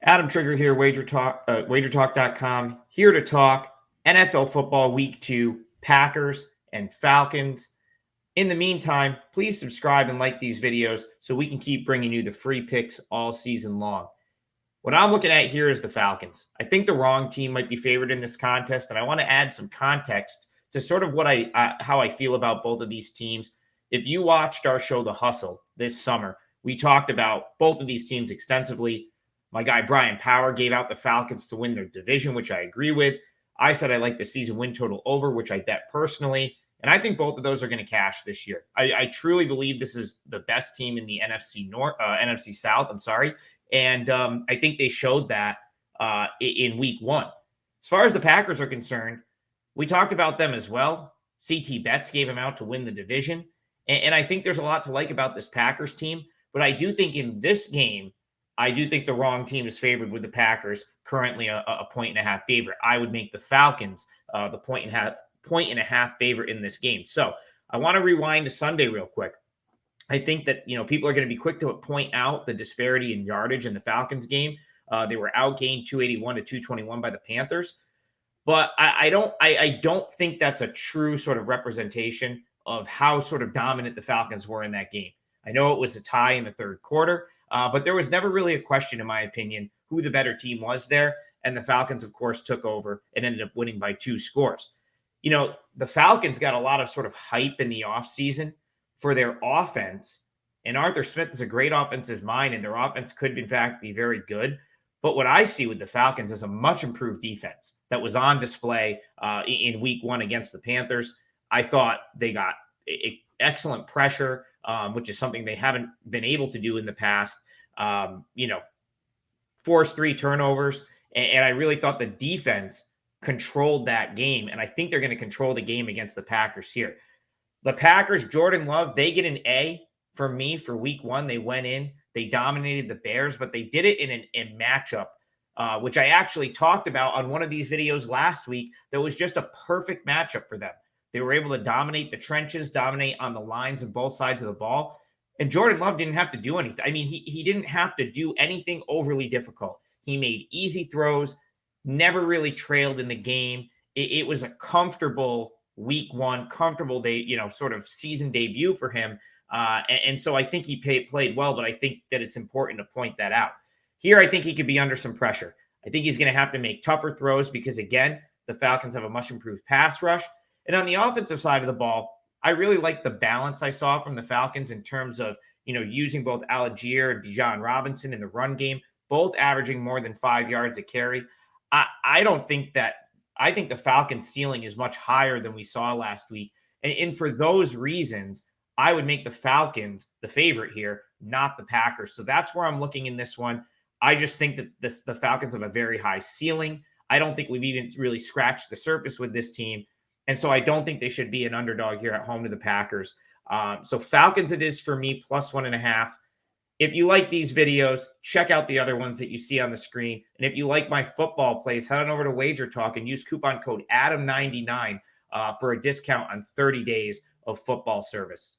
Adam Trigger here, WagerTalk.com, here to talk NFL football week 2, Packers and Falcons. In the meantime, please subscribe and like these videos so we can keep bringing you the free picks all season long. What I'm looking at here is the Falcons. I think the wrong team might be favored in this contest, and I want to add some context to sort of how I feel about both of these teams. If you watched our show, The Hustle, this summer, we talked about both of these teams extensively. My guy Brian Power gave out the Falcons to win their division, which I agree with. I said I like the season win total over, which I bet personally. And I think both of those are going to cash this year. I truly believe this is the best team in the NFC South. And I think they showed that in week 1. As far as the Packers are concerned, we talked about them as well. CT Bets gave them out to win the division. And I think there's a lot to like about this Packers team. But I do think in this game, I do think the wrong team is favored with the Packers, currently a 1.5 favorite. I would make the Falcons the point and a half favorite in this game. So I want to rewind to Sunday real quick. I think that, people are going to be quick to point out the disparity in yardage in the Falcons game. They were outgained 281 to 221 by the Panthers. But I don't think that's a true sort of representation of how sort of dominant the Falcons were in that game. I know it was a tie in the third quarter, but there was never really a question, in my opinion, who the better team was there. And the Falcons, of course, took over and ended up winning by 2 scores. The Falcons got a lot of sort of hype in the offseason for their offense. And Arthur Smith is a great offensive mind, and their offense could, in fact, be very good. But what I see with the Falcons is a much improved defense that was on display in week 1 against the Panthers. I thought they got excellent pressure, which is something they haven't been able to do in the past. Forced 3 turnovers. And I really thought the defense controlled that game. And I think they're going to control the game against the Packers here. The Packers, Jordan Love, they get an A for me for week 1. They went in, they dominated the Bears, but they did it in a matchup, which I actually talked about on one of these videos last week. That was just a perfect matchup for them. They were able to dominate the trenches, dominate on the lines of both sides of the ball. And Jordan Love didn't have to do anything. I mean, he didn't have to do anything overly difficult. He made easy throws, never really trailed in the game. It was a comfortable week 1, comfortable day, sort of season debut for him. And so I think he played well, but I think that it's important to point that out. Here, I think he could be under some pressure. I think he's going to have to make tougher throws because, again, the Falcons have a much improved pass rush. And on the offensive side of the ball, I really like the balance I saw from the Falcons in terms of, using both Algier and Bijan Robinson in the run game, both averaging more than 5 yards a carry. I think the Falcons' ceiling is much higher than we saw last week. And for those reasons, I would make the Falcons the favorite here, not the Packers. So that's where I'm looking in this one. I just think that the Falcons have a very high ceiling. I don't think we've even really scratched the surface with this team. And so I don't think they should be an underdog here at home to the Packers. So Falcons it is for me, plus 1.5. If you like these videos, check out the other ones that you see on the screen. And if you like my football plays, head on over to WagerTalk and use coupon code ADAM99 for a discount on 30 days of football service.